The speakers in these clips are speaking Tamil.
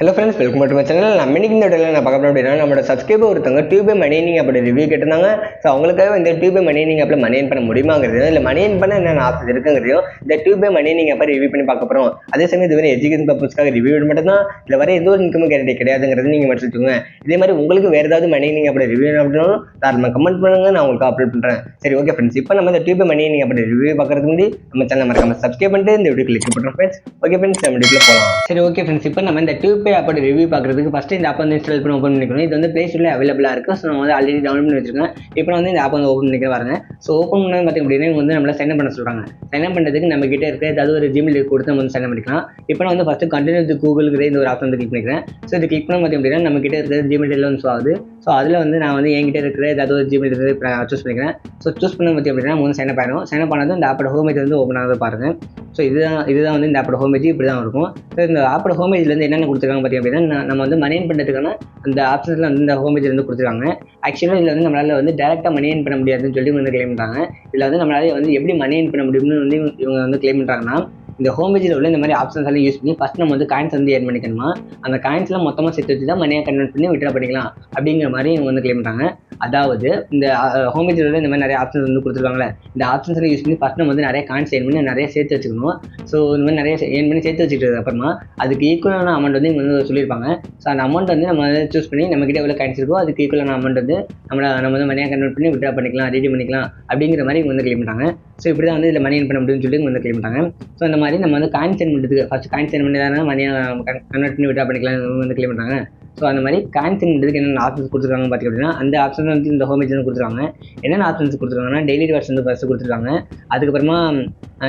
Hello friends, welcome to my channel. நம்ம இன்னைக்கு இந்த வீடியோவில் நான் பார்க்க அப்படின்னா நம்மளோட சப்ஸ்கிரைபர் ஒருத்தவங்க டியூபே மணி ஏர்னிங் அப்படி ரிவ்யூ கேட்டிருந்தாங்க. ஸோ அவங்களுக்காக இந்த டியூபே மணி ஏர்னிங் ஆப்பில் மணி ஏர்ன் பண்ண முடியுமாங்கிறது, இல்லை மணி ஏர்ன் பண்ண என்னென்ன ஆப்ஷன் இருக்குங்கிறதையும் இந்த டியூபே மணி ஏர்னிங் ஆப்பை ரிவ்யூ பண்ணி பார்க்க போகிறோம். அதே சமயம் இதுவரை எஜுகேஷன் பர்பஸ்க்காக ரிவ்யூ மட்டும் தான், இல்லை வர எந்த ஒரு இன்கம் கேரண்டி கிடையாதுங்கிறது நீங்கள் மறைச்சிட்டுங்க. இதே மாதிரி உங்களுக்கு வேறு ஏதாவது மணி ஏர்னிங் அப்படி ரிவ்யூ அப்படின்னாலும் தாராளமாக கமெண்ட் பண்ணுங்க, நான் உங்களுக்கு அப்லோட் பண்ணுறேன். சரி, ஓகே ஃப்ரெண்ட்ஸ், இப்போ நம்ம இந்த டியூபே மணி ஏர்னிங் அப்படி ரிவ்யூ பார்க்கறதுக்கு முன்னாடி நம்ம சேனல் மறக்காம சப்ஸ்கிரைப் பண்ணிட்டு இந்த வீடியோ கிளிக் பண்ணுறோம் ஃப்ரெண்ட்ஸ். ஓகே ஃப்ரெண்ட்ஸ், நம்ம வீடியோவில் போகலாம். சரி, ஓகே ஃப்ரெண்ட்ஸ், இப்போ நம்ம இந்த டியூபே அப்படி ரிவ்யூ பார்க்கறதுக்கு ஃபஸ்ட்டு இந்த ஆப் வந்து இன்ஸ்டால் பண்ணி ஓப்பன் பண்ணிக்கணும். இது வந்து ப்ளே ஸ்டோரில் அவைலபிளாக இருக்குது. ஸோ நான் வந்து ஆல்ரெடி டவுன்லோட் பண்ணி வச்சிருக்கேன். இப்போ வந்து இந்த ஆப் வந்து ஓப்பன் பண்ணிக்க பாருங்க. ஸோ ஓப்பன் பண்ணி பார்த்தீங்க அப்படின்னா இவங்க வந்து நம்மளை சைன் அப் பண்ண சொல்கிறாங்க. சைன் அப் பண்ணுறதுக்கு நம்ம கிட்டே இருக்க ஏதாவது ஒரு ஜிமெயில் கொடுத்து நம்ம வந்து சைன் அப் பண்ணிக்கலாம். இப்போ நான் வந்து ஃபஸ்ட்டு கண்டினியூ வித் கூகுள்ங்கிற இந்த ஒரு ஆப்ஷன் வந்து கிளிக் பண்ணிக்கிறேன். ஸோ இது கிளிக் பண்ண பார்த்தீங்க அப்படின்னா நம்ம கிட்டே இருக்கிற ஜிமெயில் வந்து ஷோ ஆகுது. ஸோ அதில் வந்து நான் வந்து என்கிட்ட இருக்கிற ஏதாவது ஒரு ஜிமெயில் சூஸ் பண்ணிக்கிறேன். ஸோ சூஸ் பண்ண பார்த்தீங்க அப்படின்னா வந்து சைன் அப் ஆகிடும். சைன் அப் ஆனது இந்த ஆப்போட ஹோமேஜ் வந்து ஓப்பன் ஆகுது பாருங்கள். ஸோ இதுதான் வந்து இந்த ஆப்போட ஹோமேஜ் இப்படி தான் இருக்கும். ஸோ இந்த ஆப்போட ஹோமேஜ்லேருந்து என்னென்ன கொடுத்துருக்காங்க பார்த்தீங்க அப்படின்னா நம்ம வந்து மணி ஏர்ன் பண்ணுறதுக்கான அந்த ஆப்ஷன்ஸ்லாம் வந்து இந்த ஹோமேஜில் வந்து கொடுத்துருக்காங்க. ஆக்சுவலாக இதில் வந்து நம்மளால் வந்து டேரெக்டாக மணி ஏர்ன் பண்ண முடியாதுன்னு சொல்லி வந்து கிளைம் பண்ணுறாங்க. இதில் வந்து நம்மளால வந்து எப்படி மணி ஏர்ன் பண்ண முடியும்னு வந்து இவங்க வந்து கிளைம் பண்ணுறாங்கன்னா, இந்த ஹோமேஜில் உள்ள இந்த மாதிரி ஆப்ஷன்ஸ் எல்லாம் யூஸ் பண்ணி ஃபஸ்ட் நம்ம வந்து காயின்ஸ் வந்து ஏர்ன் பண்ணிக்கணுமா, அந்த காயின்ஸ்லாம் மொத்தமாக சேர்த்து வச்சு தான் மணியாக கன்வெர்ட் பண்ணி விட்ரா பண்ணிக்கலாம் அப்படிங்கிற மாதிரி இவங்க வந்து கிளைம் பண்ணுறாங்க. அதாவது இந்த ஹோமேஜில் உள்ள இந்த மாதிரி நிறைய ஆப்ஷன்ஸ் வந்து கொடுத்துருக்காங்களே, இந்த ஆப்ஷன்ஸ்லாம் யூஸ் பண்ணி ஃபஸ்ட் நம்ம வந்து நிறைய காயின்ஸ் ஏர்ன் பண்ணி நிறைய சேர்த்து வச்சுக்கணும். ஸோ இந்த மாதிரி நிறைய ஏர்ன் பண்ணி சேர்த்து வச்சுக்கிட்டது அப்புறமா அதுக்கு ஈக்குவலான அமௌண்ட் வந்து இவங்க வந்து சொல்லியிருப்பாங்க. ஸோ அந்த அமௌண்ட் வந்து நம்ம சூஸ் பண்ணி நம்மகிட்ட எவ்வளோ காயின்ஸ் இருக்கோ அதுக்கு ஈக்குவலான அமௌண்ட் வந்து நம்ம வந்து மணியாக கன்வெர்ட் பண்ணி விட்ரா பண்ணிக்கலாம், ரெடி பண்ணிக்கலாம் அப்படிங்கிற மாதிரி இவங்க வந்து கிளைம் பண்ணுறாங்க. ஸோ இப்படி தான் வந்து இதில் மணி ஏர்ன் பண்ண முடியும்னு சொல்லி இவங்க வந்து கிளைம் பண்ணுறாங்க. ஸோ இந்த மாதிரி நம்ம வந்து காயின்ஸ் ஏர்ன் பண்ணுறதுக்கு ஃபஸ்ட் காயின்ஸ் ஏர்ன் பண்ணி தானே மணியாக கன்வெர்ட் பண்ணி விட்ரா பண்ணிக்கலாம் வந்து கிளைம் பண்ணுறாங்க. ஸோ அந்த மாதிரி காயின்ஸ் ஏர்ன் பண்ணுறதுக்கு என்னென்ன ஆப்ஷன்ஸ் கொடுத்துருக்காங்க பார்த்தீங்க அப்படின்னா அந்த ஆப்ஷன் வந்து இந்த ஹோமேஜ் வந்து கொடுத்துருக்காங்க. என்னென்ன ஆப்ஷன்ஸ் கொடுத்துருக்காங்கன்னா டெய்லி ரிவார்ட்ஸ் வந்து ஃபஸ்ட்டு கொடுத்துருக்காங்க. அதுக்கப்புறமா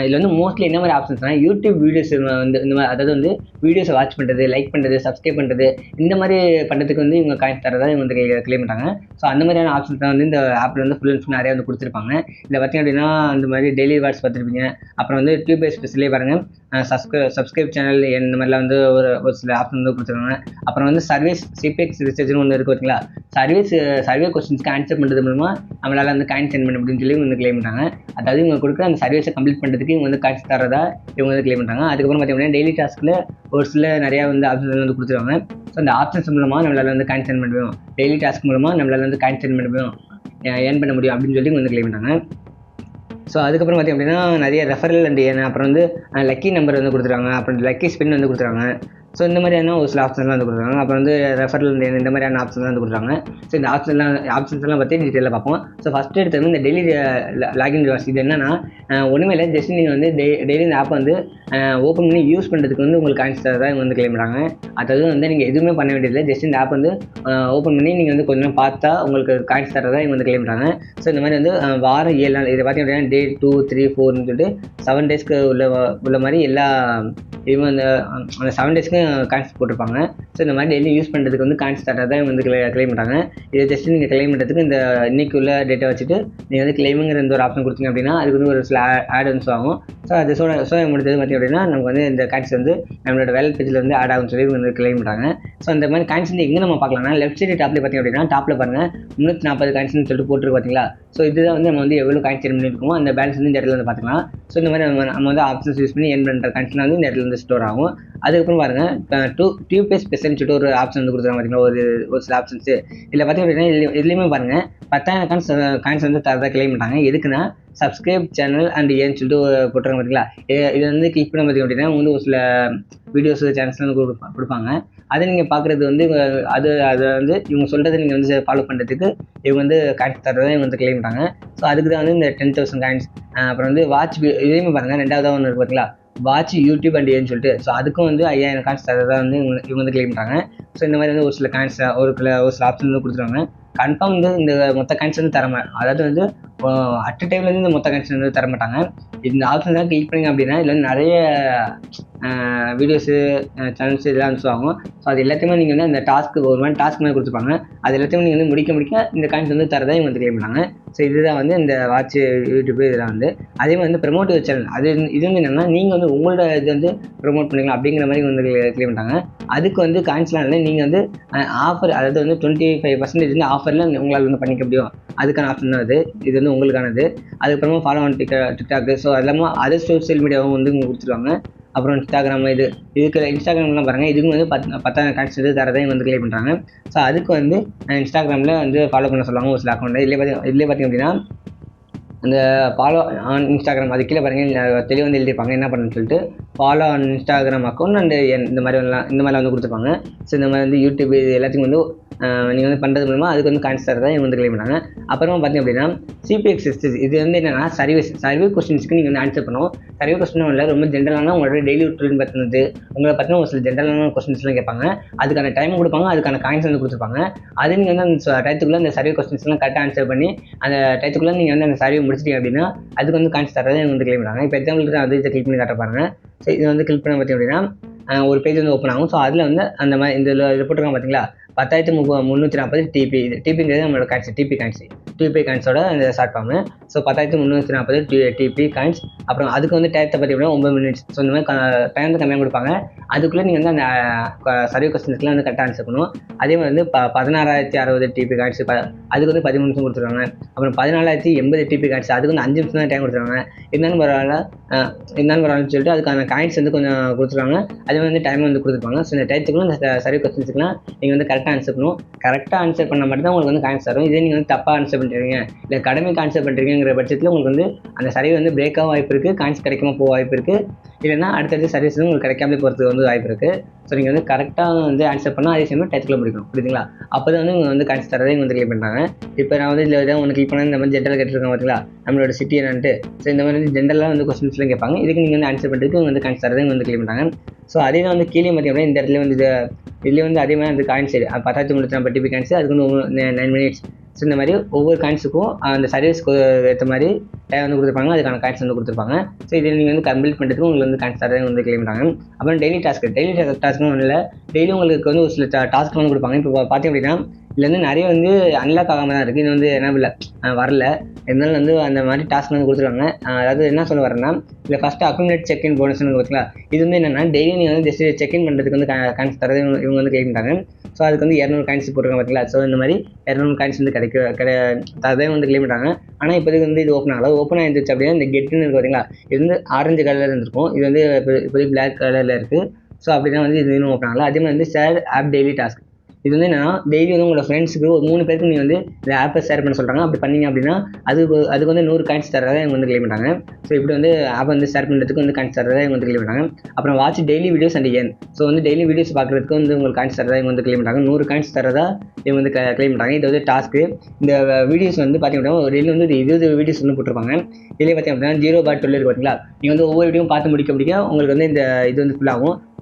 இதில் வந்து மோஸ்ட்லி என்ன மாதிரி ஆப்ஷன்ஸ்னால் யூடியூப் வீடியோஸ் வந்து இந்த மாதிரி, அதாவது வந்து வீடியோஸை வாட்ச் பண்ணுறது, லைக் பண்ணுறது, சப்ஸ்கிரைப் பண்ணுறது, இந்த மாதிரி பண்ணுறதுக்கு வந்து இவங்க காயின்ஸ் தரதா இவங்க வந்து கிளைம் பண்ணுறாங்க. ஸோ அந்த மாதிரியான ஆப்ஷன்ஸ் தான் வந்து இந்த ஆப்பில் வந்து ஃபுல் அண்ட் ஃபுல் நிறையா வந்து கொடுத்துருப்பாங்க. இதில் பார்த்திங்க அப்படின்னா இந்த மாதிரி டெய்லி ரிவார்ட்ஸ் பார்த்துருப்பீங்க. அப்புறம் வந்து டியூபே ஸ்பெஷலே பாருங்கள், சப்ஸ்கிரைப் சேனல் இந்த மாதிரிலாம் வந்து ஒரு சில ஆப்ஷன் வந்து கொடுத்துருக்காங்க. அப்புறம் வந்து சர்வீஸ் சிபிஎக்ஸ் ரிசர்ச்னு ஒன்று இருக்குது பார்த்தீங்களா, சர்வே கொஸ்டின்ஸ்க்கு ஆன்சர் பண்ணுறது மூலமாக நம்மளால் வந்து காயின்ஸ் சென்ட் பண்ண முடியும்னு சொல்லி இவங்க கிளைம் பண்ணுறாங்க. அதாவது இவங்க கொடுக்குற அந்த சர்வீஸை கம்ப்ளீட் பண்ணுறதுக்கு இவங்க வந்து காயின்ஸ் தரதா இவங்க வந்து கிளைம் பண்ணுறாங்க. அதுக்கப்புறம் பார்த்தீங்கன்னா டெய்லி டாஸ்க்கில் ஒரு சில நிறையா வந்து ஆப்ஷன்ஸ் வந்து கொடுத்துருவாங்க. ஸோ அந்த ஆப்ஷன்ஸ் மூலமாக நம்மளால் வந்து காயின்ஸ் சென்ட் பண்ண முடியும், டெய்லி டாஸ்க் மூலமாக நம்மளால் வந்து காயின்ஸ் சென்ட் பண்ண முடியும், ஏர்ன் பண்ண முடியும் அப்படின்னு சொல்லி வந்து கிளைம் பண்ணுறாங்க. ஸோ அதுக்கப்புறம் பார்த்திங்க அப்படின்னா நிறைய ரெஃபரல் அண்ட் அப்புறம் வந்து லக்கி நம்பர் வந்து கொடுத்துருக்காங்க. அப்புறம் லக்கி ஸ்பின் வந்து கொடுத்துருக்காங்க. ஸோ இந்த மாதிரியான ஒரு சில ஆப்ஷன்ஸ்லாம் வந்து கொடுத்துருக்காங்க. அப்புறம் வந்து ரெஃபரல் இந்த மாதிரியான ஆப்ஷன்லாம் வந்து கொடுத்துருக்காங்க. ஸோ இந்த ஆப்ஷன்ஸ்லாம் பற்றி டீட்டெயிலாக பார்ப்போம். ஸோ ஃபஸ்ட்டு எடுத்து இந்த டெய்லி லாகின் ரிவார்ட்ஸ் இது என்னன்னா ஒன்றுமே இல்லை, ஜஸ்ட் நீங்கள் வந்து டெய்லி இந்த ஆப்பை வந்து ஓப்பன் பண்ணி யூஸ் பண்ணுறதுக்கு வந்து உங்களுக்கு காயின்ஸ் தரதான் இவங்க வந்து கிளைம் பண்ணுறாங்க. அதாவது வந்து நீங்கள் எதுவுமே பண்ண வேண்டியதில்லை, ஜஸ்ட் இந்த ஆப் வந்து ஓப்பன் பண்ணி நீங்கள் வந்து கொஞ்சம் பார்த்தா உங்களுக்கு காயின்ஸ் தரதான் இவங்க வந்து கிளைம் பண்ணுறாங்க. ஸோ இந்த மாதிரி வந்து வாரம் 7 நாள் இதை பார்த்தீங்க அப்படின்னா டே 2, 3, 4ன்னு சொல்லிட்டு 7 டேஸ்க்கு உள்ள மாதிரி எல்லா இவங்க அந்த 7 டேஸ்க்கு காயின்ஸ் போட்டிருப்பாங்க. ஸோ இந்த மாதிரி டெய்லி யூஸ் பண்ணுறதுக்கு வந்து காயின்ஸ் தரதான் இவங்க வந்து கிளைம் பண்ணுறாங்க. இதை ஜஸ்ட் நீங்கள் கிளைம் பண்ணுறதுக்கு இந்த இன்னைக்கு உள்ள டேட்டா வச்சுட்டு நீங்கள் வந்து கிளைமுங்கிற இந்த ஒரு ஆப்ஷன் கொடுத்தீங்க அப்படின்னா அதுக்கு வந்து ஒரு சில ஆட் வந்து ஆகும். ஸோ அது சோ முடிஞ்சது பார்த்திங்க அப்படின்னா நமக்கு வந்து இந்த காயின்ஸ் வந்து நம்மளோட வேலட் பேஜில் வந்து ஆட் ஆகும்னு சொல்லி வந்து கிளைம் பண்ணுறாங்க. ஸோ இந்த மாதிரி காயின்ஸ் வந்து எங்கே நம்ம பார்க்கலாம்னா லெஃப்ட் சைடு டாப்ல பார்த்திங்க அப்படின்னா டாப்பில் பாருங்கள் 340 காயின்ஸ்னு சொல்லிட்டு போட்டுருக்கு பார்த்தீங்களா. ஸோ இதுதான் வந்து நம்ம வந்து எவ்வளோ காயின்ஸ் ஏர்ன் பண்ணியிருக்கோமோ அந்த பேலன்ஸ் வந்து இந்த இடத்துல வந்து பார்த்துக்கலாம். ஸோ இந்த மாதிரி நம்ம வந்து ஆப்ஷன்ஸ் யூஸ் பண்ணி ஏர்ன் பண்ணுற காயின்ஸ்லாம் வந்து இந்த இடத்துல வந்து ஸ்டோர் ஆகும். அதுக்கப்புறம் பாருங்கள் டியூபே ஸ்பெஷல்னு சொல்லிட்டு ஒரு ஆப்ஷன் வந்து கொடுத்துருக்காங்க பார்த்தீங்கன்னா, ஒரு சில ஆப்ஷன்ஸ் இதில் பார்த்திங்க அப்படின்னா இதுலேயுமே பாருங்கள் 10,000 காயின்ஸ் வந்து தரதாக கிளைம் பண்ணுறாங்க. எதுக்குன்னா சப்ஸ்கிரைப் சேனல் அண்ட் ஏன்னு சொல்லிட்டு போட்டுருக்காங்க பார்த்தீங்களா. இது வந்து கிளிக் பண்ண பார்த்திங்க அப்படின்னா வந்து ஒரு சில வீடியோஸ் சேனல்ஸ் வந்து கொடுப்பாங்க. அதை நீங்கள் பார்க்குறது வந்து அதை வந்து இவங்க சொல்கிறத நீங்கள் வந்து ஃபாலோ பண்ணுறதுக்கு இவங்க வந்து காயின்ஸ் தரதான் இவங்க வந்து கிளைம் பண்ணுறாங்க. ஸோ அதுக்கு தான் வந்து இந்த 10,000 காயின்ஸ். அப்புறம் வந்து வாட்ச் இதையுமே பாருங்கள், ரெண்டாவதாக ஒன்று இருக்கு பார்த்தீங்களா, வாட்ச் யூடியூப் அண்ட் ஏன்னு சொல்லிட்டு. ஸோ அதுக்கும் வந்து 5,000 காயின்ஸ் தரதான் வந்து இவங்க வந்து கிளைம் பண்ணுறாங்க. ஸோ இந்த மாதிரி வந்து ஒரு சில காயின்ஸ் ஒரு சில ஆப்ஷன் வந்து கொடுத்துருவாங்க. கன்ஃபார்ம் வந்து இந்த மொத்த காயின்ஸ் வந்து அதாவது வந்து அட் டைமில் வந்து இந்த மொத்த காயின்ஸ் வந்து தரமாட்டாங்க. இந்த ஆப்ஷன் தான் கிளிக் பண்ணிங்க அப்படின்னா இதில் வந்து நிறைய வீடியோஸு சேனல்ஸ் இதெல்லாம் வந்து ஆகும். ஸோ அது எல்லாத்தையுமே நீங்கள் வந்து அந்த ஒரு மாதிரி டாஸ்க் மாதிரி கொடுத்துருப்பாங்க. அது எல்லாத்தையுமே நீங்கள் வந்து முடிக்க இந்த காயின்ஸ் வந்து தரதான் இவங்க வந்து கிளைம் பண்ணாங்க. ஸோ இதுதான் வந்து இந்த வாட்ச் யூடியூப் இதெல்லாம் வந்து அதே மாதிரி வந்து ப்ரமோட்டிவ் சேனல் இது வந்து என்னென்னா நீங்கள் வந்து உங்களோட இது வந்து ப்ரொமோட் பண்ணிக்கலாம் அப்படிங்கிற மாதிரி வந்து கிளைம் பண்ணாங்க. அதுக்கு வந்து காயின்ஸ்லாம் இல்லை, நீங்கள் வந்து ஆஃபர், அதாவது வந்து 25% வந்து ஆஃபரில் உங்களால் வந்து பண்ணிக்க முடியும். அதுக்கான ஆப்ஷன் தான் இது வந்து உங்களுக்கானது. அதுக்கப்புறமா ஃபாலோ ஆன் டிக்டாக். ஸோ அது இல்லாமல் அதர் சோஷியல் மீடியாவும் வந்து உங்களுக்கு கொடுத்துருவாங்க. அப்புறம் இன்ஸ்டாகிராம் இதுக்கு இன்ஸ்டாகிராம்லாம் பாருங்கள், இதுக்கு வந்து 10,000 காயின்ஸ் வந்து தரதையும் வந்து கிளியர் பண்ணுறாங்க. ஸோ அதுக்கு வந்து இன்ஸ்டாகிராமில் வந்து ஃபாலோ பண்ண சொல்லுவாங்க ஒரு சில அக்கௌண்ட்டில். இதுலேயே பார்த்திங்க அப்படின்னா அந்த ஃபாலோ ஆன் இன்ஸ்டாகிராம் அது கீழே பாருங்கள் தெளிவாக வந்து எழுதியிருப்பாங்க என்ன பண்ணுன்னு சொல்லிட்டு. Follow on Instagram account and இந்த மாதிரிலாம் வந்து கொடுத்துருப்பாங்க. ஸோ இந்த மாதிரி வந்து யூடியூப் இது எல்லாத்துக்கும் வந்து நீங்கள் வந்து பண்ணுறது மூலமாக அதுக்கு வந்து காயின்ஸ் தரதான் இவங்க வந்து கிளைம் பண்ணாங்க. அப்புறமா பார்த்திங்க அப்படின்னா சிபிஎக்ஸ் இது வந்து என்னென்னா சர்வே கொஸ்டின்ஸ்க்கு நீங்கள் வந்து ஆன்சர் பண்ணுவோம். சர்வே கொஸ்டினும் இல்லை, ரொம்ப ஜென்ரலான உங்களோட டெய்லி ரூட்டீன் பற்றினது, உங்களை பற்றின ஒரு சில ஜென்ரலான கொஸ்டின்ஸ்லாம் கேட்பாங்க. அதுக்கான டைம் கொடுப்பாங்க, அதுக்கான காயின்ஸ் வந்து கொடுத்துருப்பாங்க. அது நீங்கள் வந்து அந்த டயத்துக்குள்ளே அந்த சர்வே கொஸ்டின்ஸ்லாம் கரெக்டாக ஆன்சர் பண்ணி அந்த டயத்துக்குள்ளே நீங்கள் வந்து அந்த சர்வே முடிச்சிட்டீங்க அப்படின்னா அதுக்கு வந்து காயின்ஸ் தரதை வந்து கிளைம் பண்ணாங்க. இப்போ எக்ஸாம்பிளுக்கு அதை கிளிக் பண்ணி காட்ட பாருங்க. ஸோ இது வந்து கிளிக் பண்ண பார்த்திங்க அப்படின்னா ஒரு பேஜ் வந்து ஓப்பன் ஆகும். ஸோ அதில் வந்து அந்த மாதிரி இந்த போட்டிருக்காங்க பார்த்தீங்களா 10,340 டிபி. இது டிபிங்கிறது நம்மளோட காயின்ஸ், டிபி காயின்ஸோட இந்த short form. So 10,340 DP coins. அப்புறம் அதுக்கு வந்து டயத்தை பற்றி அப்படின்னா 9 மினிட்ஸ். ஸோ இந்த மாதிரி டைம் வந்து கம்மியாக கொடுப்பாங்க. அதுக்குள்ளே நீங்கள் வந்து அந்த சர்வே கொஸ்டின்ஸ்க்குலாம் வந்து கரெக்டாக ஆன்சர் பண்ணுவோம். அதே மாதிரி வந்து 16,060 டிபி காயின்ஸ் அதுக்கு வந்து 13 நிமிஷம் கொடுத்துருவாங்க. அப்புறம் 14,080 டிபி காயின்ஸ் அதுக்கு வந்து 5 நிமிஷம் தான் டைம் கொடுத்துருவாங்க. இருந்தாலும் பரவாயில்லன்னு சொல்லிட்டு அதுக்கான காயின்ஸ் வந்து கொஞ்சம் கொடுத்துருவாங்க. அதே மாதிரி வந்து டைம் வந்து கொடுத்துருப்பாங்க. ஸோ இந்த டயத்துக்குள்ள இந்த சர்வே கொஸ்டின்ஸ்க்குலாம் நீங்கள் வந்து கரெக்டாக ஆன்சர் பண்ணுவோம். கரெக்டாக ஆன்சர் பண்ண மட்டும் தான் உங்களுக்கு வந்து காயின்ஸ் தரும். இதே நீங்கள் வந்து தப்பாக ஆன்சர் பண்ணுறீங்க இல்லை கடமைக்கு ஆன்சர் பண்ணுறீங்கிற பட்சத்தில் உங்களுக்கு வந்து அந்த சர்வே வந்து பிரேக்காக வாய்ப்பு இருக்குது, காயின்ஸ் கிடைக்காம போக வாய்ப்பு இருக்குது. இல்லைன்னா அடுத்தடுத்து சர்வீஸ் வந்து உங்களுக்கு கிடைக்காமலே போகிறதுக்கு வந்து வாய்ப்பு இருக்குது. ஸோ நீங்கள் வந்து கரெக்டாக வந்து ஆன்சர் பண்ணால் அதே சமயம் டயத்துக்குள்ள முடிக்கணும், புரியுதுங்களா? அப்போ தான் வந்து வந்து காயின்ஸ் தரதை இங்கே வந்து கிளிக் பண்ணுறாங்க. இப்போ நான் வந்து இதில் தான் ஒன்று கிளிக் பண்ணால் இந்த மாதிரி ஜென்ரல் கேட்டிருக்காங்க பார்த்தீங்களா, நம்மளோட சிட்டி என்னன்ட்டு. ஸோ இந்த மாதிரி வந்து ஜென்ரலாக வந்து கொஸ்டின்ஸ்லாம் கேட்பாங்க. இதுக்கு நீங்கள் வந்து ஆன்சர் பண்ணுறதுக்கு வந்து காயின்ஸ் தரதை வந்து கிளிக் பண்ணுறாங்க. ஸோ அதே தான் வந்து கீழே பார்த்தீங்கன்னா இந்த இடத்துல வந்து இதுலேயே வந்து அதே மாதிரி அந்த காயின்ஸ் 10,340 டிபி காயின்ஸ் அதுக்கு வந்து 9 மினிட்ஸ். ஸோ இந்த மாதிரி ஒவ்வொரு காயின்ஸுக்கும் அந்த சர்வீஸ்க்கு ஏற்ற மாதிரி டைம் வந்து கொடுத்துருப்பாங்க, அதுக்கான காயின்ஸ் வந்து கொடுத்துருப்பாங்க. ஸோ இதில் நீங்கள் வந்து கம்ப்ளீட் பண்ணுறதுக்கு உங்களுக்கு வந்து காயின்ஸ் தரதை வந்து கிளைம் பண்ணுறாங்க. அப்புறம் டெய்லி டாஸ்க்கும் ஒன்றும் இல்லை, டெய்லி உங்களுக்கு வந்து ஒரு சில டாஸ்க் வந்து கொடுப்பாங்க. இப்போ பார்த்தீங்க அப்படின்னா இதில் வந்து நிறைய வந்து அன்லாக் ஆகாமல் தான் இருக்குது. இது வந்து என்ன இல்லை வரல, இருந்தாலும் வந்து அந்த மாதிரி டாஸ்க் வந்து கொடுத்துருவாங்க. அதாவது என்ன சொல்ல வரேன்னா இல்லை ஃபஸ்ட்டு அக்குமுலேட் செக்இன் போனஸ்ன்னு பார்த்தீங்களா, இது வந்து என்னென்னா டெய்லி நீங்கள் வந்து ஜஸ்ட் செக்இன் பண்ணுறதுக்கு வந்து காயின்ஸ் தரது இவங்க வந்து கிளைம் பண்ணுறாங்க. ஸோ அதுக்கு வந்து 200 காயின்ஸ் போட்டிருக்காங்க பார்த்தீங்களா. ஸோ இந்த மாதிரி 200 காயின்ஸ் வந்து தரதே வந்து கிளைம் பண்ணுறாங்க. ஆனால் இப்போதைக்கு வந்து இது ஓப்பன் ஆகிருந்துச்சு அப்படின்னா இந்த கெட்டுன்னு இருக்குது பார்த்தீங்களா, இது வந்து ஆரஞ்சு கலரில் இருந்திருக்கும், இது வந்து இப்போதைக்கு பிளாக் கலரில் இருக்குது. ஸோ அப்படி தான் வந்து இது இன்னும் ஓப்பன் ஆகல. அதே மாதிரி வந்து ஷேர் ஆப் டெய்லி டாஸ்க், இது வந்து என்னன்னா டெய்லி வந்து உங்களோட ஃப்ரெண்ட்ஸுக்கு ஒரு 3 பேருக்கு நீங்கள் வந்து இந்த ஆப்பை ஷேர் பண்ண சொல்கிறாங்க. அப்படி பண்ணீங்க அப்படின்னா அதுக்கு வந்து 100 காயின்ஸ் தரதை இவங்க வந்து கிளைம் பண்ணுறாங்க. ஸோ இப்படி வந்து ஆப்பை வந்து ஷேர் பண்ணுறதுக்கு வந்து காயின்ஸ் தரதை இவங்க வந்து கிளைம் பண்ணுறாங்க. அப்புறம் watch daily videos and earn, so வந்து டெய்லி வீடியோஸ் பார்க்குறதுக்கு வந்து உங்களுக்கு காயின்ஸ் தரதை இவங்க வந்து கிளைம் பண்ணுறாங்க. 100 காயின்ஸ் தரதா இவங்க வந்து கிளைம் பண்ணுறாங்க. இது வந்து டாஸ்க்கு. இந்த வீடியோஸ் வந்து பார்த்தீங்கன்னா ஒரு டெய்லி வந்து 20 வீடியோஸ் வந்து போட்டிருப்பாங்க. இதிலே பார்த்தீங்க அப்படின்னா 0.12 இருக்குது பார்த்தீங்களா, நீங்கள் வந்து ஒவ்வொரு வீடியோவும் பார்த்து முடிக்க உங்களுக்கு வந்து இந்த இது வந்து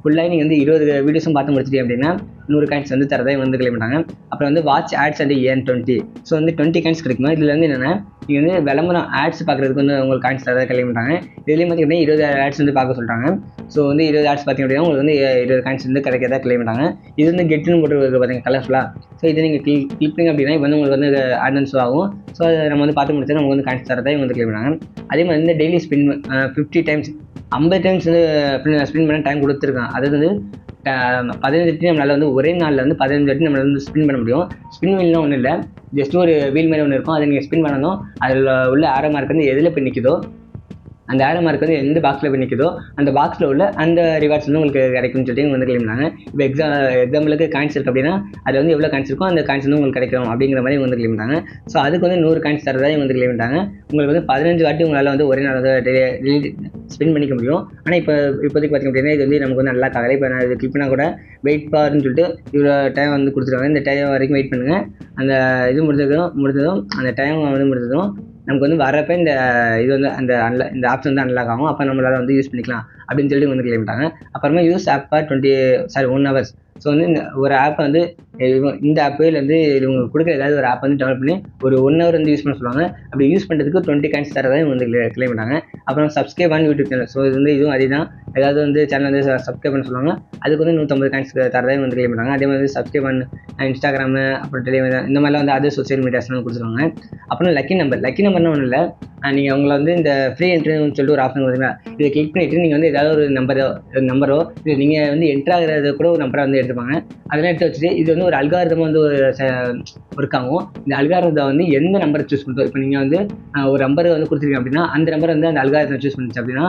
ஃபுல்லாக நீங்கள் வந்து 20 வீடியோஸும் பார்த்து முடிச்சிட்டீங்க அப்படின்னா 100 காயின்ஸ் வந்து தரதை வந்து கிளைம் பண்ணுறாங்க. அப்புறம் வந்து watch ads and earn 20, so வந்து 20 காயின்ஸ் கிடைக்குமா. இதில் வந்து என்னென்னா நீங்கள் வந்து விளம்பரம் ஆட்ஸ் பார்க்குறதுக்கு வந்து உங்களுக்கு காயின்ஸ் தரதை கிளைம் பண்ணுறாங்க. இதுலேயும் பார்த்தீங்கன்னா 20 ஆட்ஸ் வந்து பார்க்க சொல்கிறாங்க. ஸோ வந்து 20 ஆட்ஸ் பார்த்திங்க அப்படின்னா உங்களுக்கு வந்து 20 காயின்ஸ் வந்து கிடைக்கிறதா கிளைம் பண்ணுறாங்க. இது வந்து கெட்டுன்னு போட்டு பார்த்தீங்க கலர்ஃபுல்லாக. ஸோ இது நீங்கள் கிளிக் பண்ணி அப்படின்னா இப்போ வந்து உங்களுக்கு வந்து ஆடன்ஸ் ஆகும். ஸோ அதை நம்ம வந்து பார்த்து முடிச்சா நமக்கு வந்து காயின்ஸ் தரதை இவங்க வந்து கிளைம் பண்ணுறாங்க. அதே மாதிரி வந்து டெய்லி ஸ்பின் 50 டைம்ஸ் 50 டைம்ஸ் வந்து ஸ்பின் பண்ண டைம் கொடுத்துருக்காங்க. அதாவது வந்து 15 வாட்டி நம்மளால் வந்து ஒரே நாளில் வந்து 15 வாட்டி நம்மளால் வந்து ஸ்பின் பண்ண முடியும். ஸ்பின் வீல்லாம் ஒன்றும் இல்லை, ஜஸ்ட் ஒரு வீல் மாதிரி ஒன்று இருக்கும், அதை நீங்கள் ஸ்பின் பண்ணணும். அதில் உள்ள ஆரோ மார்க் வந்து எதில் போய் நிற்குதோ அந்த ஆரோ மார்க் வந்து எந்த பாக்ஸில் போய் நிற்குதோ அந்த பாக்ஸில் உள்ள அந்த ரிவார்ட்ஸ் வந்து உங்களுக்கு கிடைக்கும்னு சொல்லிட்டு வந்து கிளைம் பண்ணாங்க. இப்போ எக்ஸாம்பிளுக்கு காயின்ஸ் இருக்குது அப்படின்னா அதில் வந்து எவ்வளோ காயின்ஸ் இருக்கோ அந்த காயின்ஸ் வந்து உங்களுக்கு கிடைக்கும் அப்படிங்கிற மாதிரி வந்து கிளைம் பண்ணாங்க. ஸோ அதுக்கு வந்து 100 காயின்ஸ் தரதா வந்து கிளைம் பண்ணிட்டாங்க. உங்களுக்கு வந்து 15 வாட்டி உங்களால் வந்து ஒரே நாள் வந்து ஸ்பின் பண்ணிக்க முடியும். ஆனால் இப்போதைக்கு பார்த்திங்க அப்படின்னா இது வந்து நமக்கு வந்து நல்லா கவலை. இப்போ நான் இது கிளிக் பண்ணால் கூட வெயிட் பார்ன்னு சொல்லிட்டு இவ்வளோ டைம் வந்து கொடுத்துருவாங்க. இந்த டைம் வரைக்கும் வெயிட் பண்ணுங்கள். அந்த இது முடிஞ்சதும் அந்த டைம் வந்து முடிஞ்சதும் நமக்கு வந்து வரப்போ இது வந்து இந்த ஆப்ஷன் வந்து அன்லாக் ஆகும். அப்போ நம்மளால் வந்து யூஸ் பண்ணிக்கலாம் அப்படின்னு சொல்லிட்டு வந்து கிளைம் பண்ணிட்டாங்க. அப்புறமா use app for 1 hours. So வந்து இந்த ஒரு ஆப்பை வந்து இந்த ஆப்பில் வந்து இவங்க கொடுக்குற ஏதாவது ஒரு ஆப் வந்து டெவலப் பண்ணி ஒரு 1 hour வந்து யூஸ் பண்ண சொல்லுவாங்க. அப்படி யூஸ் பண்ணுறதுக்கு 20 காயின்ஸ் தரதை வந்து கிளைம் பண்ணாங்க. அப்புறம் subscribe on YouTube channel, so இது வந்து இதுவும் அதே தான். ஏதாவது வந்து சேனல் வந்து சப்ஸ்கிரைப் பண்ண சொல்லுவாங்க, அதுக்கு வந்து 150 காயின்ஸ் தரதை வந்து கிளைம் பண்ணுறாங்க. அதே மாதிரி சப்ஸ்கிரைப் ஆன் இன்ஸ்டாகிராமு அப்புறம் டெலிகிராம் இந்த மாதிரிலாம் வந்து அதர் சோசியல் மீடியாஸ்லாம் கொடுத்துருவாங்க. அப்புறம் லக்கி நம்பர்னு ஒன்றும் இல்லை, நீங்கள் அவங்கள வந்து இந்த ஃப்ரீ என்ட்ரின்னு சொல்லிட்டு ஒரு ஆப்ஷன் பார்த்தீங்கன்னா இதை கிளிக் பண்ணிவிட்டு நீங்கள் வந்து ஏதாவது ஒரு நம்பரோ இல்லை நீங்கள் வந்து என்ட்ரு ஆகிறத கூட ஒரு நம்பரை வந்து எடுத்து வச்சிருப்பாங்க. அதெல்லாம் எடுத்து வச்சுட்டு இது வந்து ஒரு அல்காரிதமாக வந்து ஒர்க் ஆகும். இந்த அல்காரிதம் வந்து எந்த நம்பரை சூஸ் பண்ணுறோம், இப்போ நீங்கள் வந்து ஒரு நம்பர் வந்து கொடுத்துருக்கீங்க அப்படின்னா அந்த நம்பர் வந்து அந்த அல்காரிதம் சூஸ் பண்ணிச்சு அப்படின்னா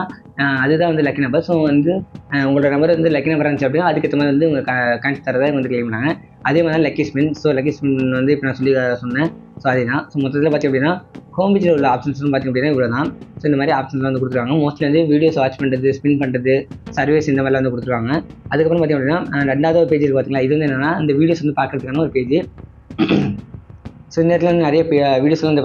அதுதான் வந்து லக்கி நம்பர். ஸோ வந்து உங்களோட நம்பர் வந்து லக்கி நம்பர் இருந்துச்சு அப்படின்னா அதுக்கேற்ற மாதிரி வந்து உங்களுக்கு காயின்ஸ் தரதை வந்து கிளைம் பண்ணாங்க. அதே மாதிரி தான் lucky spin. So lucky spin வந்து இப்போ நான் சொன்னேன். ஸோ அதுதான். ஸோ மொத்தத்தில் பார்த்திங்க அப்படின்னா ஹோம் பேஜில் உள்ள ஆப்ஷன்ஸ்னு பார்த்திங்க அப்படின்னா இவ்வளோ தான். ஸோ இந்த மாதிரி ஆப்ஷன்ஸ்லாம் வந்து கொடுத்துருக்காங்க. மோஸ்ட்லி வந்து வீடியோஸ் வாட்ச் பண்ணுறது, ஸ்பின் பண்ணுறது, சர்வீஸ் இந்த மாதிரிலாம் வந்து கொடுத்துருக்காங்க. அதுக்கப்புறம் பார்த்திங்க அப்படின்னா ரெண்டாவது ஒரு பேஜ் பார்த்தீங்களா, இது வந்து என்னென்னா இந்த வீடியோஸ் வந்து பார்க்குறதுக்கான ஒரு பேஜ். ஸோ இந்த இடத்துல வந்து நிறைய வீடியோஸ்லாம் வந்து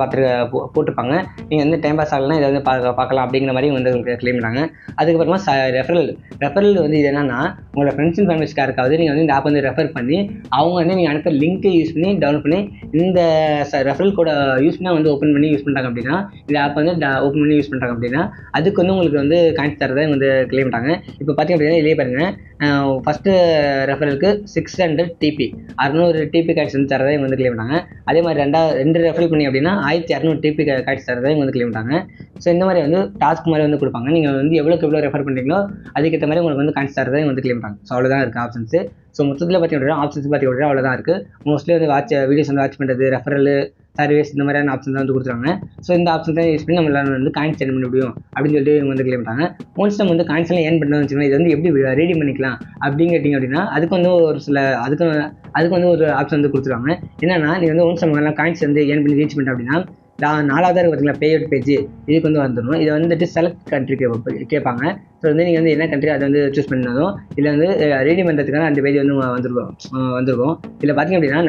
போட்டிருப்பாங்க. நீங்கள் வந்து டைம் பாஸ் ஆகலாம் இதை வந்து பார்க்கலாம் அப்படிங்கிற மாதிரி வந்து உங்களுக்கு கிளைம் பண்ணாங்க. அதுக்கப்புறமா ரெஃபரல் வந்து இது என்னன்னா உங்களோட ஃப்ரெண்ட்ஸ் அண்ட் ஃபேமிலிஸ்க்கு யாருக்காவது நீங்கள் வந்து இந்த ஆப் வந்து ரெஃபர் பண்ணி அவங்க வந்து நீங்கள் அனுப்ப லிங்க்கை யூஸ் பண்ணி டவுன்லோட் பண்ணி இந்த ரெஃபரல் கோட யூஸ் பண்ணால் வந்து ஓப்பன் பண்ணி யூஸ் பண்ணுறாங்க அப்படின்னா இந்த ஆப் வந்து ஓப்பன் பண்ணி யூஸ் பண்ணுறாங்க அப்படின்னா அதுக்கு வந்து உங்களுக்கு வந்து காயின்ஸ் தரதை வந்து கிளைம் பண்ணாங்க. இப்போ பார்த்தீங்க அப்படின்னா இதே பாருங்கள், ஃபஸ்ட்டு ரெஃபரலுக்கு 600 TP 600 TP காயின்ஸ் வந்து தரதை வந்து கிளைம் பண்ணாங்க. அதே மாதிரி ரெண்டு ரெஃபரல் பண்ணி அப்படின்னா 1200 TP காயின்ஸ் தரதை வந்து கிளைம் பண்ணாங்க. ஸோ இந்த மாதிரி வந்து டாஸ்க் மாதிரி வந்து கொடுப்பாங்க. நீங்கள் வந்து எவ்வளோ ரெஃபர் பண்ணுறீங்களோ அதுக்கேற்ற மாதிரி உங்களுக்கு வந்து காயின்ஸ் தரதை வந்து கிளைம் பண்ணாங்க. ஸோ அவ்வளோதான் இருக்குது ஆப்ஷன்ஸு. ஸோ மொத்தத்தில் பார்த்தீங்கன்னா ஆப்ஷன்ஸ் பார்த்தீங்கன்னா அவ்வளோதான் இருக்குது. மோஸ்ட்லி வந்து வீடியோஸ் வந்து வாட்ச் பண்ணுறது, ரெஃபரல், சர்வீஸ் இந்த மாதிரியான ஆப்ஷன் தான் வந்து கொடுத்துருவாங்க. ஸோ இந்த ஆப்ஷன் தான் யூஸ் பண்ணி நம்மளால வந்து காயின்ஸ் ஏர்ன் பண்ண முடியும் அப்படின்னு சொல்லிட்டு இவங்க வந்து கிளைம் பண்ணாங்க. ஒன்ஸ் நம்ம வந்து காயின்ஸ் எல்லாம் ஏர்ன் பண்ணணும்னு வச்சுக்கோங்க, இது வந்து எப்படி ரீடீம் பண்ணிக்கலாம் அப்படின்னு கேட்டிங்க அப்படின்னா அதுக்கு வந்து ஒரு சில அதுக்கு வந்து ஒரு ஆப்ஷன் வந்து கொடுத்துருவாங்க. என்னன்னா நீங்கள் வந்து ஒன்ஸ் நம்ம காயின்ஸ் வந்து ஏர்ன் பண்ணி ரீச் பண்ணிட்டோம் அப்படின்னா 4வது பார்த்தீங்களா பேஅவுட் பேஜ், இதுக்கு வந்து வந்துடும். இதை வந்துட்டு செலக்ட் கண்ட்ரி கேட்பாங்க. ஸோ வந்து நீங்கள் வந்து என்ன கண்ட்ரி அதை வந்து சூஸ் பண்ணதும் இதில் வந்து ரீடீம் பண்ணுறதுக்கான அந்த பேஜ் வந்து வந்துருக்கும். இதில் பார்த்திங்க அப்படின்னா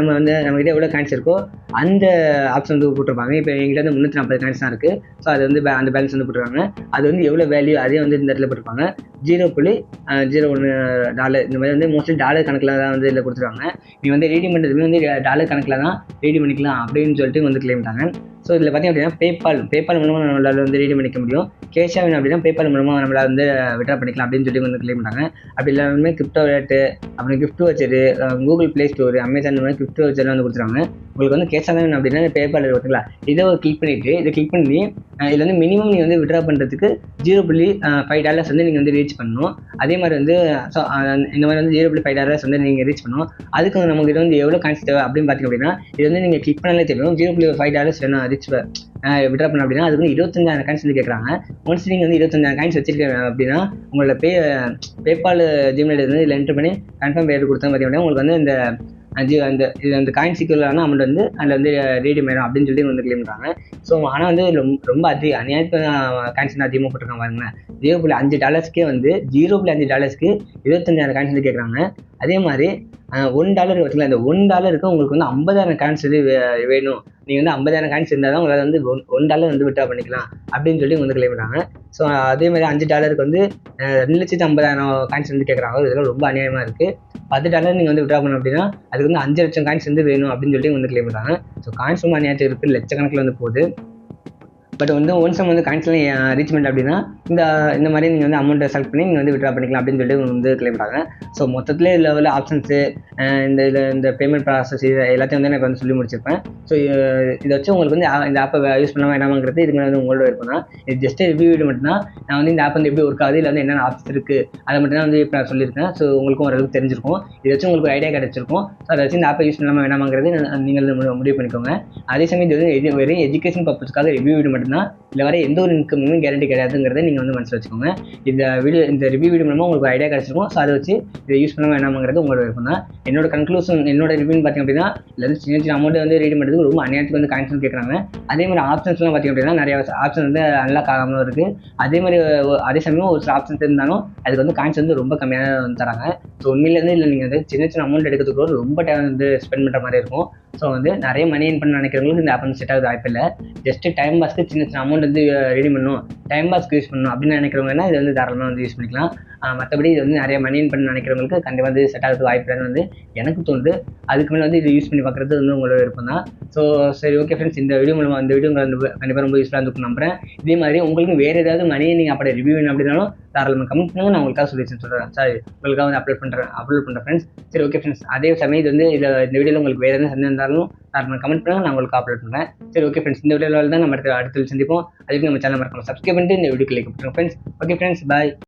நம்மகிட்ட எவ்வளோ காயின்ஸ் இருக்கோ அந்த ஆப்ஷன் வந்து போட்டிருப்பாங்க. இப்போ எங்கிட்ட வந்து 340 காயின்ஸ் தான் இருக்குது. ஸோ அது வந்து அந்த பேலன்ஸ் வந்து போட்டுருவாங்க. அது வந்து எவ்வளோ வேல்யூ அதே வந்து இந்த இடத்துல போட்டிருப்பாங்க. $0.01 இந்த மாதிரி வந்து மோஸ்ட்லி டாலர் கணக்கில் தான் வந்து இதில் கொடுத்துருவாங்க. நீங்கள் வந்து ரீடீம் பண்ணுறதுமே வந்து டாலர் கணக்கில் தான் ரீடீம் பண்ணிக்கலாம் அப்படின்னு சொல்லிட்டு வந்து கிளைம் பண்ணாங்க. ஸோ இதில் பார்த்திங்க அப்படின்னா பேபால் மூலமாக நம்மளால் வந்து ரீடீம் பண்ணிக்க முடியும். கேஷாக வேணும் அப்படின்னா பேபால் மூலமாக நம்மளால் வந்து விட்ரா பண்ணிக்கலாம் அப்படின்னு சொல்லி வந்து கிளைம் பண்ணாங்க. அப்படி எல்லாருமே கிரிப்டோ வாலெட்டு, அப்புறம் கிஃப்ட் வச்சரு, கூகுள் ப்ளே ஸ்டோர், அமேசான் இந்த மாதிரி கிஃப்ட் வச்சர்லாம் வந்து கொடுத்துருவாங்க. உங்களுக்கு வந்து கேஷாக தான் வேணும் அப்படின்னா பேபால் பார்த்தீங்களா, இதை கிளிக் பண்ணிவிட்டு இதை கிளிக் பண்ணி இதில் வந்து மினிமம் நீங்கள் வந்து விட்ரா பண்ணுறதுக்கு $0.5 வந்து நீங்கள் வந்து ரீச் பண்ணணும். அதே மாதிரி வந்து ஸோ இந்த மாதிரி வந்து $0.5 வந்து நீங்கள் ரீச் பண்ணணும். அதுக்கு நமக்கு இது வந்து எவ்வளோ காயின்ஸ் தேவை அப்படின்னு பார்த்திங்க அப்படின்னா இது வந்து நீங்கள் கிளிக் பண்ணாலே தெரியும். $0.5 வேணும் ரீச் விட்ரா பண்ண அப்படின்னா அதுக்கு வந்து 25,000 காயின்ஸ் வந்து கேட்குறாங்க. ஒன்ஸ் நீங்கள் வந்து 25,000 காயின்ஸ் வச்சிருக்கீங்க அப்படின்னா உங்களோட பேபால் ஜிமெயில் வந்து இதில் என்ட்ரு பண்ணி கன்ஃபார்ம் பேர் கொடுத்தா பார்த்தீங்கன்னா உங்களுக்கு வந்து இந்த காயின் சீக்கிரமான அமௌண்ட் வந்து அதில் வந்து ரீடீம் ஆயிடும் அப்படின்னு சொல்லி வந்து கிளைம் பண்ணுறாங்க. ஸோ ஆனால் வந்து ரொம்ப அநியாயத்துக்கு காயின்ஸ் வந்து அதிகமாக போட்டிருக்காங்க பாருங்களேன். $0.5 வந்து $0.5 25,000 காயின்ஸ் வந்து கேட்குறாங்க. அதே மாதிரி $1 பார்த்தீங்களா, இந்த $1 உங்களுக்கு வந்து 50,000 காயின்ஸ் வந்து வேணும். நீங்கள் வந்து 50,000 காயின்ஸ் இருந்தால் தான் உங்களால் வந்து $1 வந்து விட்ரா பண்ணிக்கலாம் அப்படின்னு சொல்லி வந்து கிளைம் பண்ணுறாங்க. ஸோ அதே மாதிரி $5 வந்து 2,50,000 காயின்ஸ் வந்து கேட்குறாங்க. இதெல்லாம் ரொம்ப அநியாயமாக இருக்குது. $10 நீங்கள் வந்து விட்ரா பண்ணணும் அப்படின்னா அதுக்கு வந்து 5 லட்சம் காயின்ஸ் வந்து வேணும் அப்படின்னு சொல்லி வந்து கிளைம் பண்ணுறாங்க. ஸோ காயின்ஸ் ரொம்ப அநியாயத்துக்கு இருக்குது, லட்சக்கணக்கில் வந்து போகுது. பட் வந்து ஒன்ஸ் நம்ம வந்து காயின்ஸ்லாம் ரீச் பண்ணிட்டு அப்படின்னா இந்த மாதிரி நீங்கள் வந்து அமௌண்ட்டை செலக்ட் பண்ணி நீங்கள் வந்து விட்ரா பண்ணிக்கலாம் அப்படின்னு சொல்லிட்டு வந்து கிளைம் பண்ணுறாங்க. ஸோ மொத்தத்தில் இதில் உள்ள ஆப்ஷன்ஸு இந்த பேமெண்ட் ப்ராசஸ் இது எல்லாத்தையும் வந்து நான் வந்து சொல்லி முடிச்சிருப்பேன். ஸோ இதை வச்சு உங்களுக்கு வந்து இந்த ஆப்பை யூஸ் பண்ண வேணாமாங்கிறது இதுக்கு வந்து உங்களோட இருக்கும் தான். இது ஜஸ்ட் ரிவ்யூ வீடியோ மட்டும்தான். நான் வந்து இந்த ஆப் வந்து எப்படி ஒர்க் ஆகுது, இல்லை வந்து என்னென்ன ஆப்ஸ் இருக்குது அதை மட்டும் தான் வந்து இப்போ நான் சொல்லியிருக்கேன். ஸோ உங்களுக்கும் ஓரளவுக்கு தெரிஞ்சிருக்கும். இதை வச்சு உங்களுக்கு ஒரு ஐடியா கிடச்சிருக்கும். ஸோ அதை வச்சு இந்த ஆப்பை யூஸ் பண்ணாமல் வேணாமாங்கிறது நீங்கள் முடிவு பண்ணிக்கோங்க. அதே சமயம் இது வந்து வெறும் எஜுகேஷன் பர்பஸ்க்காக ரிவ்யூ வீடியோ மட்டும்தான். இல்லை வர எந்த ஒரு இன்கமும் கேரண்டி கிடையாதுங்கிறத நீங்கள் வந்து மனசில் வச்சுக்கோங்க. இந்த ரிவ்யூ வீடியோ மூலமாக உங்களுக்கு ஐடியா கிடச்சிருக்கும். ஸோ அதை வச்சு இதை யூஸ் பண்ண வேணாமாங்கிறது உங்களோட இருக்கும் தான். என்னோட கன்க்ளூஷன் என்னோட ரிவ்யூன்னு பார்த்திங்க அப்படின்னா இல்லை வந்து சின்ன அமௌண்ட் வந்து ரீட் பண்ணுறதுக்கு ரொம்ப அநியாயத்துக்கு வந்து காயின்ஸ் கேட்குறாங்க. அதே மாதிரி ஆப்ஷன்ஸ்லாம் பார்த்திங்க அப்படின்னா நிறைய ஆப்ஷன் வந்து அன்லாக் ஆகாமல் இருக்குது. அதே சமயம் ஒரு சில ஆப்ஷன்ஸ் இருந்தாலும் அதுக்கு வந்து காயின்ஸ் வந்து ரொம்ப கம்மியாக வந்து தராங்க. ஸோ உண்மையிலேருந்து இல்லை நீங்கள் வந்து சின்ன அமௌண்ட் எடுக்கிறதுக்கு ரொம்ப டைம் வந்து ஸ்பெண்ட் பண்ணுற மாதிரி இருக்கும். ஸோ வந்து நிறைய மணி ஏர்ன் பண்ண நினைக்கிறவங்களுக்கு இந்த ஆப் வந்து செட் ஆகுது வாய்ப்பு இல்லை. ஜஸ்ட் டைம் பாஸ்க்கு சின்ன அமௌண்ட் வந்து ரெடி பண்ணணும், டைம் பாஸ்க்கு யூஸ் பண்ணணும் அப்படின்னு நினைக்கிறவங்கன்னா இது வந்து தாராளமாக வந்து யூஸ் பண்ணிக்கலாம். மற்றபடி இது வந்து நிறைய மணி ஏர்ன் பண்ண நினைக்கிறவங்களுக்கு கண்டிப்பாக வந்து செட் ஆகிறது வாய்ப்பு இல்லைன்னு வந்து எனக்கு தோணுது. அதுக்கு மேலே வந்து இது யூஸ் பண்ணி பார்க்குறது வந்து உங்களோட விருப்பம் தான். ஸோ சரி, ஓகே ஃப்ரெண்ட்ஸ், இந்த வீடியோ உங்களுக்கு கண்டிப்பாக ரொம்ப யூஸ்ஃபுல்லாக இருக்கும் நம்புறேன். இதே மாதிரி உங்களுக்கு வேறு ஏதாவது மணி நீங்கள் அப்படி ரிவ்யூ வேணும் அப்படின்னாலும் தாராளமாக கமெண்ட் பண்ணுங்க, நான் உங்களுக்காக சொல்கிறேன். சாரி, உங்களுக்காக வந்து அப்லோட் பண்ணுறேன் ஃப்ரெண்ட்ஸ். சரி, ஓகே ஃப்ரெண்ட்ஸ், அதே சமயம் இது வந்து இந்த வீடியோவில் உங்களுக்கு வேறு எதாவது சந்தேகம் இருந்தாலும் தாராளமாக கமெண்ட் பண்ணுங்க, நான் உங்களுக்கு அப்லோட் பண்ணுறேன். சரி, ஓகே ஃப்ரெண்ட்ஸ், இந்த வீடியோவில் தான் நம்ம அடுத்த சந்திப்போம். அதுக்கு நம்ம சேனல் மறக்காம சப்ஸ்கிரைப் பண்ணிட்டு இந்த வீடியோக்கு லைக் பண்ணுறோம் ஃப்ரெண்ட்ஸ். ஓகே ஃப்ரெண்ட்ஸ், பாய்.